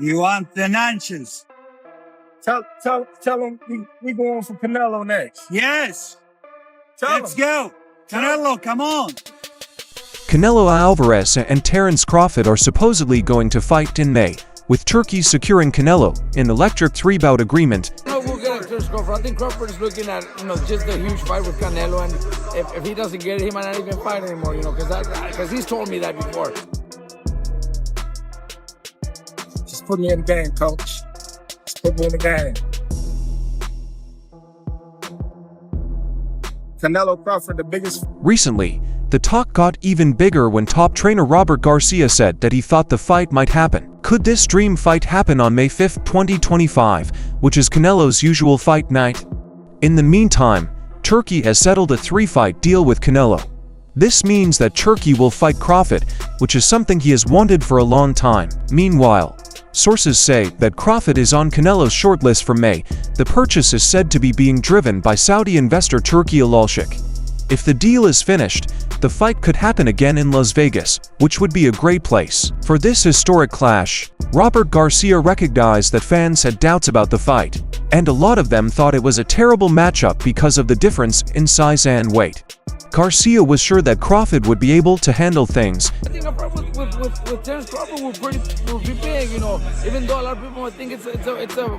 You want the Nanches? Tell him we going for Canelo next. Yes. Let's go. Canelo, come on. Canelo Alvarez and Terence Crawford are supposedly going to fight in May, with Turkey securing Canelo an electric 3-bout agreement. No, we'll get Terence Crawford. I think Crawford is looking at, just a huge fight with Canelo, and if he doesn't get it, he might not even fight anymore, because he's told me that before. Just put me in the game, coach. Just put me in the game. Canelo Crawford, the biggest. Recently, the talk got even bigger when top trainer Robert Garcia said that he thought the fight might happen. Could this dream fight happen on May 5, 2025, which is Canelo's usual fight night? In the meantime, Turkey has settled a 3-fight deal with Canelo. This means that Turkey will fight Crawford, which is something he has wanted for a long time. Meanwhile, sources say that Crawford is on Canelo's shortlist for May. The purchase is said to be being driven by Saudi investor Turki Al-Sheikh. If the deal is finished, the fight could happen again in Las Vegas, which would be a great place for this historic clash. Robert Garcia recognized that fans had doubts about the fight, and a lot of them thought it was a terrible matchup because of the difference in size and weight. Garcia was sure that Crawford would be able to handle things. I think our fight with Terence Crawford will be big, even though a lot of people think it's a total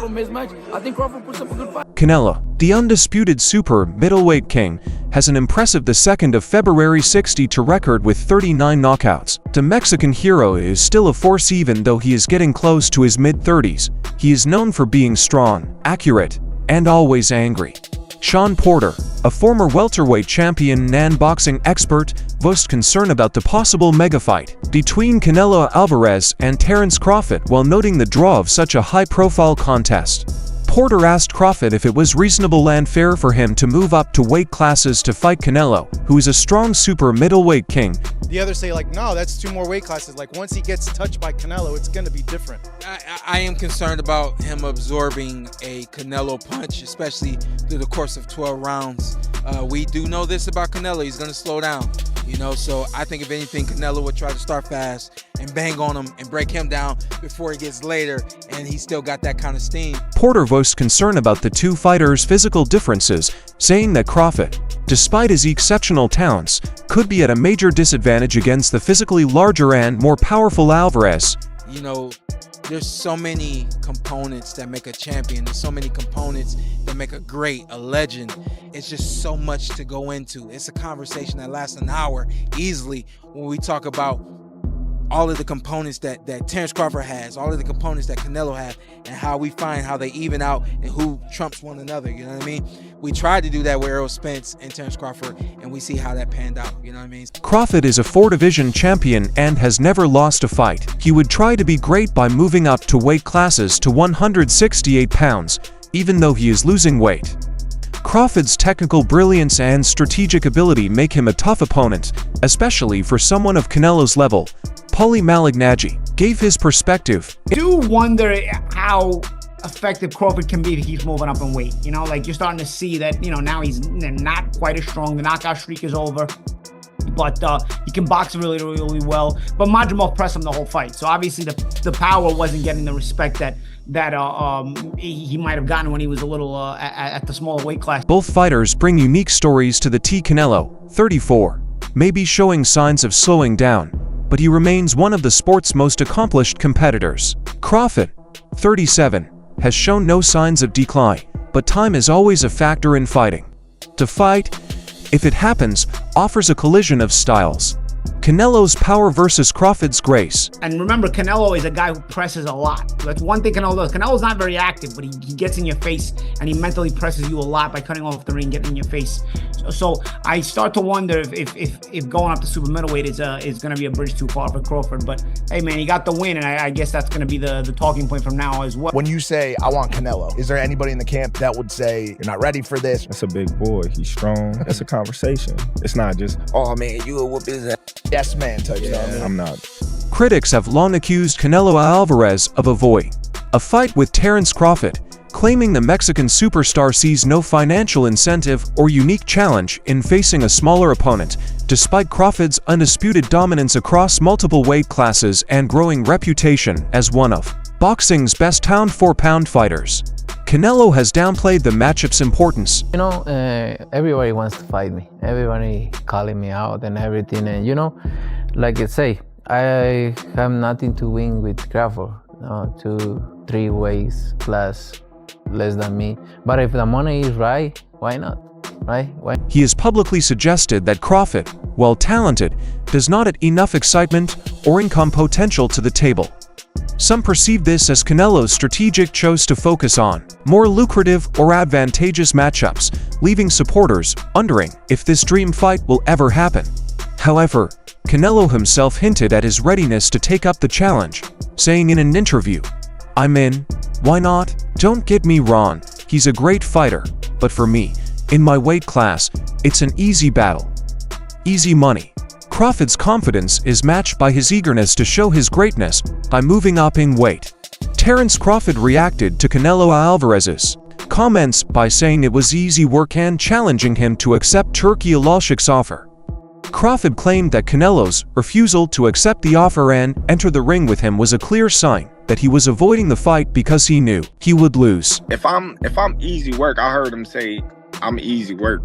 mismatch. I think Crawford puts up a good fight. Canelo, the undisputed super middleweight king, has an impressive 2nd of February 60 to record with 39 knockouts. The Mexican hero is still a force even though he is getting close to his mid-30s. He is known for being strong, accurate, and always angry. Sean Porter, a former welterweight champion and boxing expert, voiced concern about the possible mega fight between Canelo Alvarez and Terence Crawford while noting the draw of such a high-profile contest. Porter asked Crawford if it was reasonable and fair for him to move up to weight classes to fight Canelo, who is a strong super middleweight king. The others say no, that's 2 more weight classes. Once he gets touched by Canelo, it's going to be different. I am concerned about him absorbing a Canelo punch, especially through the course of 12 rounds. We do know this about Canelo. He's going to slow down, so I think if anything, Canelo would try to start fast and bang on him and break him down before he gets later, and he still got that kind of steam. Porter voiced concern about the two fighters' physical differences, saying that Crawford, despite his exceptional talents, could be at a major disadvantage against the physically larger and more powerful Alvarez. There's so many components that make a champion. There's so many components that make a great, a legend. It's just so much to go into. It's a conversation that lasts an hour easily when we talk about all of the components that Terence Crawford has, all of the components that Canelo has, and how we find how they even out and who trumps one another, you know what I mean? We tried to do that with Errol Spence and Terence Crawford, and we see how that panned out, you know what I mean? Crawford is a 4-division champion and has never lost a fight. He would try to be great by moving up to weight classes to 168 pounds, even though he is losing weight. Crawford's technical brilliance and strategic ability make him a tough opponent, especially for someone of Canelo's level. Paulie Malignaggi gave his perspective. I do wonder how effective Crawford can be if he keeps moving up in weight. You're starting to see that, now he's not quite as strong. The knockout streak is over. But he can box really, really well. But Majumov pressed him the whole fight. So obviously the power wasn't getting the respect that he might have gotten when he was a little at the smaller weight class. Both fighters bring unique stories to the T. Canelo, 34, may be showing signs of slowing down, but he remains one of the sport's most accomplished competitors. Crawford, 37, has shown no signs of decline, but time is always a factor in fighting. To fight, if it happens, offers a collision of styles. Canelo's power versus Crawford's grace. And remember, Canelo is a guy who presses a lot. That's one thing Canelo does. Canelo's not very active, but he gets in your face and he mentally presses you a lot by cutting off the ring, getting in your face. So I start to wonder if going up to super middleweight is going to be a bridge too far for Crawford. But hey, man, he got the win, and I guess that's going to be the talking point from now as well. When you say, I want Canelo, is there anybody in the camp that would say, you're not ready for this? That's a big boy. He's strong. That's a conversation. It's not just, oh, man, you will whoop his ass. Yes, man type stuff. I'm not. Critics have long accused Canelo Alvarez of avoiding a fight with Terence Crawford, claiming the Mexican superstar sees no financial incentive or unique challenge in facing a smaller opponent, despite Crawford's undisputed dominance across multiple weight classes and growing reputation as one of boxing's best pound for pound fighters. Canelo has downplayed the matchup's importance. You know, everybody wants to fight me. Everybody calling me out and everything. And you know, like I say, I have nothing to win with Crawford. 2-3 weights plus less than me. But if the money is right, why not? Right? Why? He has publicly suggested that Crawford, while talented, does not add enough excitement or income potential to the table. Some perceive this as Canelo's strategic choice to focus on more lucrative or advantageous matchups, leaving supporters wondering if this dream fight will ever happen. However, Canelo himself hinted at his readiness to take up the challenge, saying in an interview, "I'm in, why not? Don't get me wrong, he's a great fighter, but for me, in my weight class, it's an easy battle. Easy money." Crawford's confidence is matched by his eagerness to show his greatness by moving up in weight. Terence Crawford reacted to Canelo Alvarez's comments by saying it was easy work and challenging him to accept Turki Alalshik's offer. Crawford claimed that Canelo's refusal to accept the offer and enter the ring with him was a clear sign that he was avoiding the fight because he knew he would lose. If I'm easy work, I heard him say I'm easy work.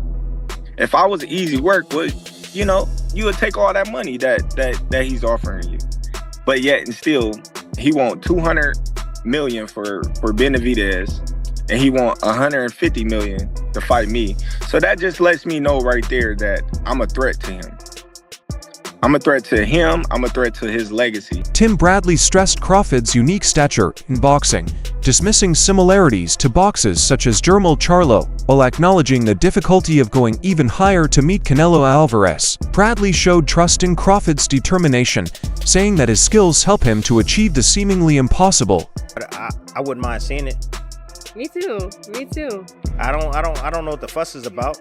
If I was easy work, well, you know, you would take all that money that he's offering you. But yet and still, he want 200 million for Benavidez, and he want 150 million to fight me. So that just lets me know right there that I'm a threat to him. I'm a threat to him, I'm a threat to his legacy. Tim Bradley stressed Crawford's unique stature in boxing, dismissing similarities to boxers such as Jermall Charlo, while acknowledging the difficulty of going even higher to meet Canelo Alvarez. Bradley showed trust in Crawford's determination, saying that his skills help him to achieve the seemingly impossible. I wouldn't mind seeing it. Me too. Me too. I don't know what the fuss is about.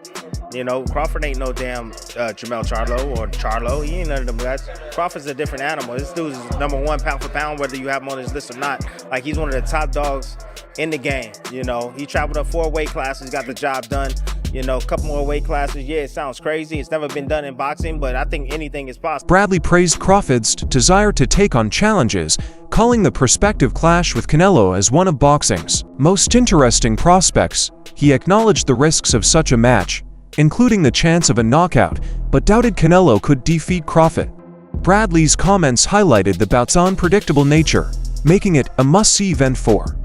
You know, Crawford ain't no damn Jermall Charlo or Charlo. He ain't none of them guys. Crawford's a different animal. This dude's #1 pound for pound, whether you have him on his list or not. Like, he's one of the top dogs in the game. You know, he traveled up 4 weight classes, got the job done. You know, a couple more weight classes. Yeah, it sounds crazy. It's never been done in boxing, but I think anything is possible. Bradley praised Crawford's desire to take on challenges, calling the prospective clash with Canelo as one of boxing's most interesting prospects. He acknowledged the risks of such a match, including the chance of a knockout, but doubted Canelo could defeat Crawford. Bradley's comments highlighted the bout's unpredictable nature, making it a must-see event for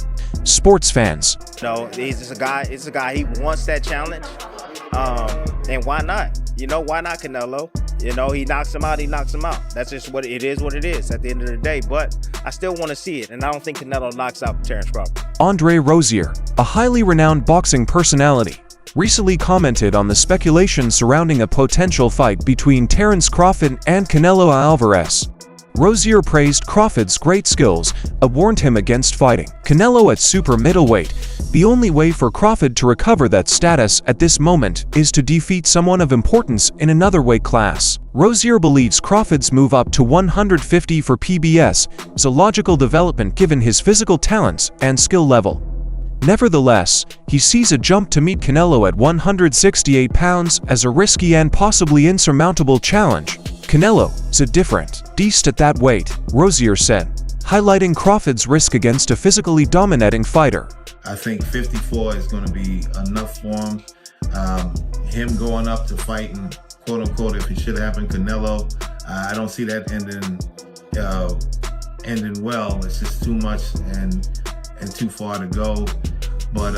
sports fans. No, he's just a guy. It's a guy. He wants that challenge, and why not? You know, why not Canelo? You know, he knocks him out. He knocks him out. That's just what it is. What it is at the end of the day. But I still want to see it, and I don't think Canelo knocks out Terence Crawford. Andre Rozier, a highly renowned boxing personality, recently commented on the speculation surrounding a potential fight between Terence Crawford and Canelo Alvarez. Rozier praised Crawford's great skills, but warned him against fighting Canelo at super middleweight. The only way for Crawford to recover that status at this moment is to defeat someone of importance in another weight class. Rozier believes Crawford's move up to 150 for PBS is a logical development given his physical talents and skill level. Nevertheless, he sees a jump to meet Canelo at 168 pounds as a risky and possibly insurmountable challenge. Canelo is a different beast at that weight, Rozier said, highlighting Crawford's risk against a physically dominating fighter. I think 54 is going to be enough for him. Him going up to fighting, quote unquote, if it should happen, Canelo, I don't see that ending well. It's just too much and too far to go. But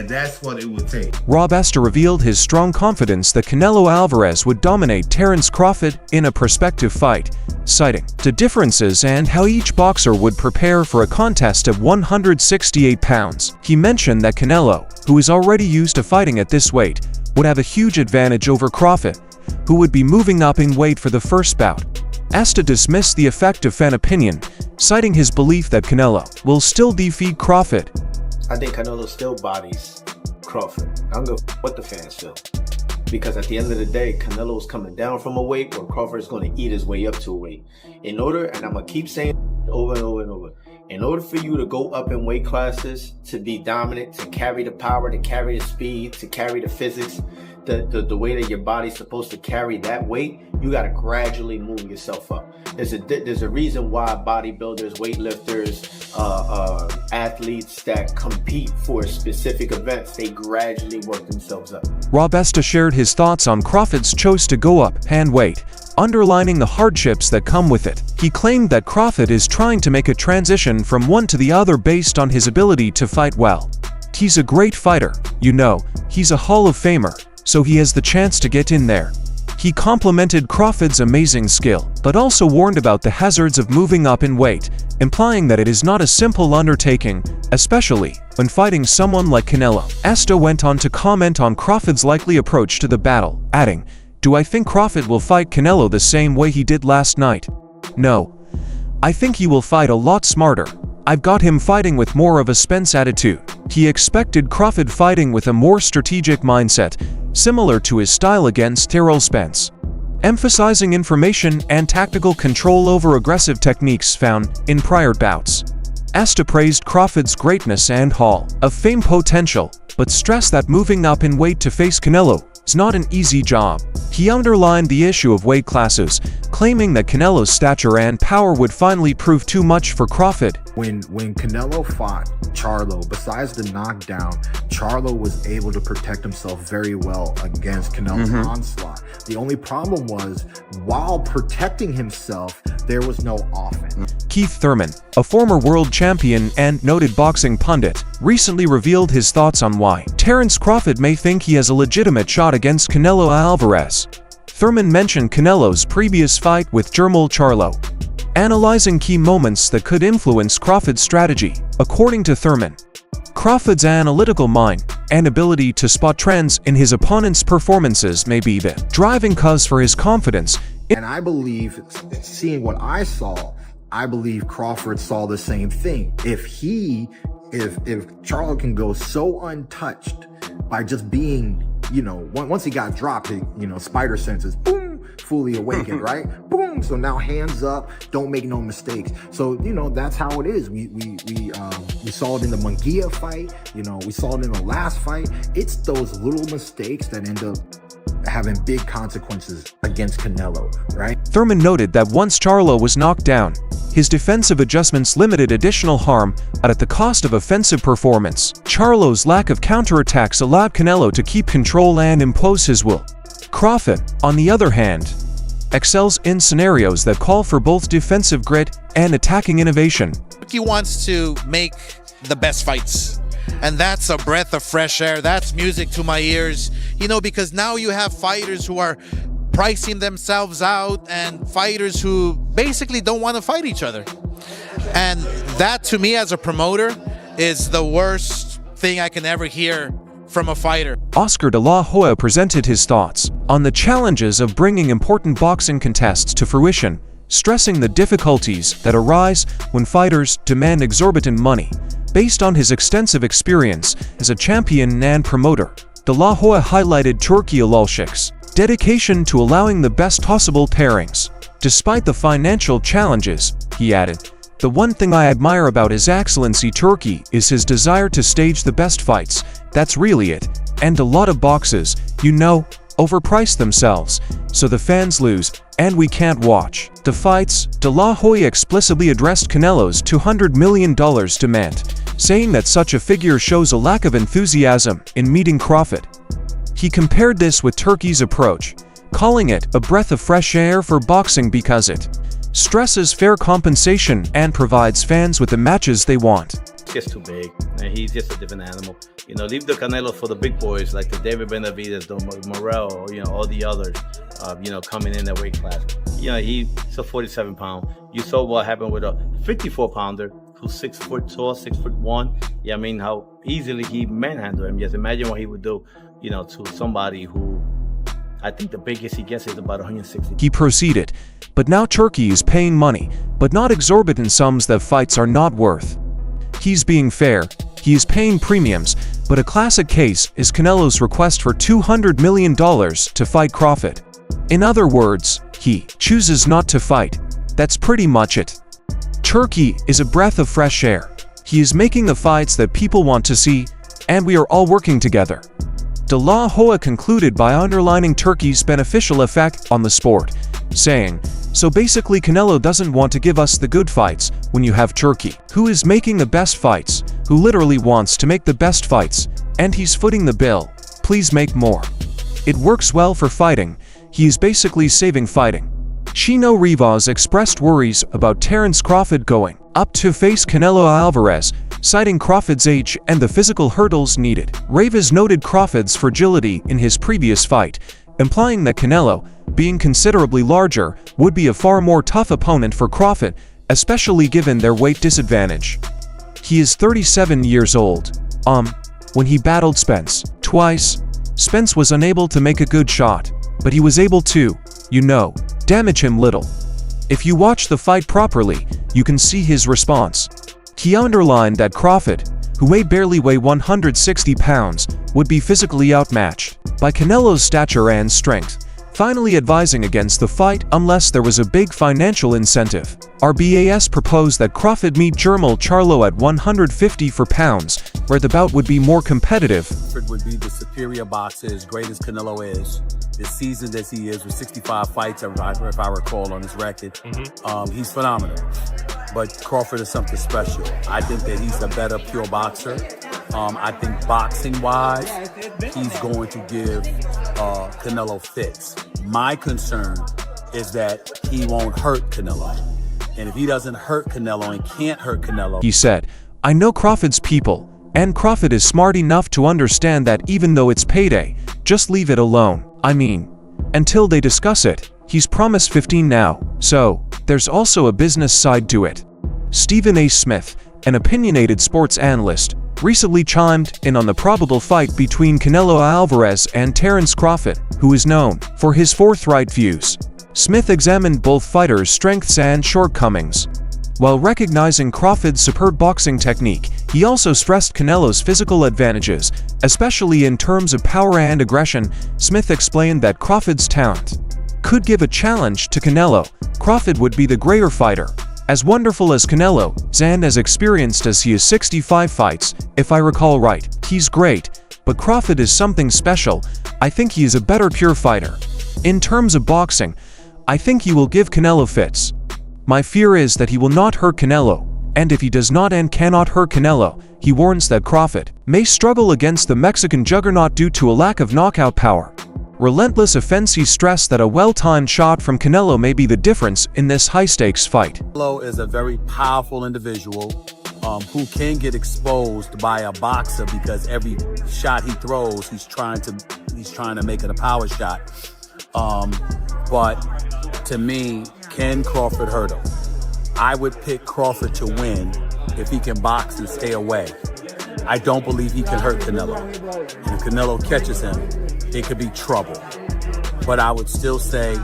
that's what it would take. Rob Esther revealed his strong confidence that Canelo Alvarez would dominate Terence Crawford in a prospective fight, citing the differences and how each boxer would prepare for a contest at 168 pounds. He mentioned that Canelo, who is already used to fighting at this weight, would have a huge advantage over Crawford, who would be moving up in weight for the first bout. Esther dismissed the effect of fan opinion, citing his belief that Canelo will still defeat Crawford. I think Canelo still bodies Crawford. I'm going to what the fans feel. Because at the end of the day, Canelo's coming down from a weight where Crawford's going to eat his way up to a weight. In order, and I'm going to keep saying over and over and over, In order for you to go up in weight classes, to be dominant, to carry the power, to carry the speed, to carry the physics, the way that your body's supposed to carry that weight, you got to gradually move yourself up. There's a reason why bodybuilders, weightlifters, athletes that compete for specific events, they gradually work themselves up. Robusta shared his thoughts on Crawford's choice to go up and weight, underlining the hardships that come with it. He claimed that Crawford is trying to make a transition from one to the other based on his ability to fight well. He's a great fighter, you know, he's a Hall of Famer, so he has the chance to get in there. He complimented Crawford's amazing skill, but also warned about the hazards of moving up in weight, implying that it is not a simple undertaking, especially when fighting someone like Canelo. Asta went on to comment on Crawford's likely approach to the battle, adding, "Do I think Crawford will fight Canelo the same way he did last night? No. I think he will fight a lot smarter. I've got him fighting with more of a Spence attitude." He expected Crawford fighting with a more strategic mindset, similar to his style against Errol Spence, emphasizing information and tactical control over aggressive techniques found in prior bouts. Asta praised Crawford's greatness and Hall of Fame potential, but stressed that moving up in weight to face Canelo is not an easy job. He underlined the issue of weight classes, claiming that Canelo's stature and power would finally prove too much for Crawford. When Canelo fought Charlo, besides the knockdown, Charlo was able to protect himself very well against Canelo's onslaught. The only problem was, while protecting himself, there was no offense. Keith Thurman, a former world champion and noted boxing pundit, recently revealed his thoughts on why Terence Crawford may think he has a legitimate shot against Canelo Alvarez. Thurman mentioned Canelo's previous fight with Jermall Charlo, analyzing key moments that could influence Crawford's strategy. According to Thurman, Crawford's analytical mind and ability to spot trends in his opponent's performances may be the driving cause for his confidence. And I believe, seeing what I saw, I believe Crawford saw the same thing. If Charlo can go so untouched by just being, once he got dropped, spider senses, boom, fully awakened, right? Boom. So now hands up, don't make no mistakes. So, that's how it is. We saw it in the Munguia fight, we saw it in the last fight. It's those little mistakes that end up having big consequences against Canelo, right? Thurman noted that once Charlo was knocked down, his defensive adjustments limited additional harm, but at the cost of offensive performance. Charlo's lack of counterattacks allowed Canelo to keep control and impose his will. Crawford, on the other hand, excels in scenarios that call for both defensive grit and attacking innovation. He wants to make the best fights. And that's a breath of fresh air. That's music to my ears, because now you have fighters who are pricing themselves out and fighters who basically don't want to fight each other. And that, to me, as a promoter, is the worst thing I can ever hear from a fighter. Oscar de la Hoya presented his thoughts on the challenges of bringing important boxing contests to fruition, stressing the difficulties that arise when fighters demand exorbitant money. Based on his extensive experience as a champion and promoter, de la Hoya highlighted Turki Alalshik's dedication to allowing the best possible pairings. Despite the financial challenges, he added, "The one thing I admire about His Excellency Turki is his desire to stage the best fights. That's really it. And a lot of boxes, overprice themselves, so the fans lose, and we can't watch the fights." De la Hoya explicitly addressed Canelo's $200 million demand, saying that such a figure shows a lack of enthusiasm in meeting Crawford. He compared this with Turkey's approach, calling it a breath of fresh air for boxing because it stresses fair compensation and provides fans with the matches they want. It's just too big, and he's just a different animal. Leave the Canelo for the big boys like the David Benavidez, the Morel, all the others, coming in that weight class. He's a 47-pound. You saw what happened with a 54-pounder who's 6 foot tall, 6'1". How easily he manhandled him. Just imagine what he would do, to somebody who, I think the biggest he gets is about 160. He proceeded, but now Turkey is paying money, but not exorbitant sums that fights are not worth. He's being fair, he is paying premiums, but a classic case is Canelo's request for $200 million to fight Crawford. In other words, he chooses not to fight. That's pretty much it. Turkey is a breath of fresh air. He is making the fights that people want to see, and we are all working together. De La Hoya concluded by underlining Turkey's beneficial effect on the sport, saying, "So basically Canelo doesn't want to give us the good fights when you have Turkey, who is making the best fights, who literally wants to make the best fights, and he's footing the bill. Please make more. It works well for fighting. He is basically saving fighting." Chino Rivas expressed worries about Terence Crawford going up to face Canelo Alvarez, citing Crawford's age and the physical hurdles needed. Rivas noted Crawford's fragility in his previous fight, implying that Canelo, being considerably larger, would be a far more tough opponent for Crawford, especially given their weight disadvantage. He is 37 years old. When he battled Spence twice, Spence was unable to make a good shot, but he was able to, damage him little. If you watch the fight properly, you can see his response. He underlined that Crawford, who may barely weigh 160 pounds, would be physically outmatched by Canelo's stature and strength, finally advising against the fight unless there was a big financial incentive. RBAS proposed that Crawford meet Jermall Charlo at 150 for pounds, where the bout would be more competitive. Crawford would be the superior boxer, as great as Canelo is, as seasoned as he is, with 65 fights, if I recall, on his record. He's phenomenal. But Crawford is something special. I think that he's a better pure boxer. I think boxing-wise, he's going to give Canelo fits. My concern is that he won't hurt Canelo. And if he doesn't hurt Canelo and can't hurt Canelo... He said, "I know Crawford's people, and Crawford is smart enough to understand that even though it's payday, just leave it alone. I mean, until they discuss it. He's promised 15 now, so there's also a business side to it." Stephen A. Smith, an opinionated sports analyst, recently chimed in on the probable fight between Canelo Alvarez and Terence Crawford, who is known for his forthright views. Smith examined both fighters' strengths and shortcomings. While recognizing Crawford's superb boxing technique, he also stressed Canelo's physical advantages, especially in terms of power and aggression. Smith explained that Crawford's talent could give a challenge to Canelo. Crawford would be the greater fighter. As wonderful as Canelo, and as experienced as he is, 65 fights, if I recall right. He's great, but Crawford is something special. I think he is a better pure fighter. In terms of boxing, I think he will give Canelo fits. My fear is that he will not hurt Canelo, and if he does not and cannot hurt Canelo, he warns that Crawford may struggle against the Mexican juggernaut due to a lack of knockout power. Relentless offense. He stressed that a well-timed shot from Canelo may be the difference in this high-stakes fight. Canelo is a very powerful individual who can get exposed by a boxer because every shot he throws, he's trying to make it a power shot. But to me, can Crawford hurt him? I would pick Crawford to win if he can box and stay away. I don't believe he can hurt Canelo. And if Canelo catches him, it could be trouble. But I would still say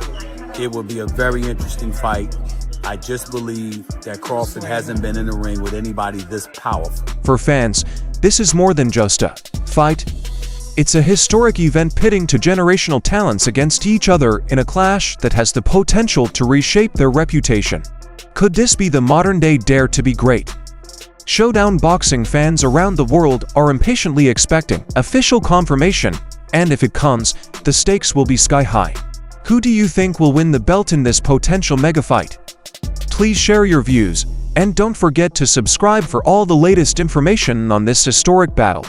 it would be a very interesting fight. I just believe that Crawford hasn't been in the ring with anybody this powerful. For fans, this is more than just a fight. It's a historic event pitting two generational talents against each other in a clash that has the potential to reshape their reputation. Could this be the modern-day Dare to be Great? Showdown boxing fans around the world are impatiently expecting official confirmation, and if it comes, the stakes will be sky-high. Who do you think will win the belt in this potential mega fight? Please share your views, and don't forget to subscribe for all the latest information on this historic battle.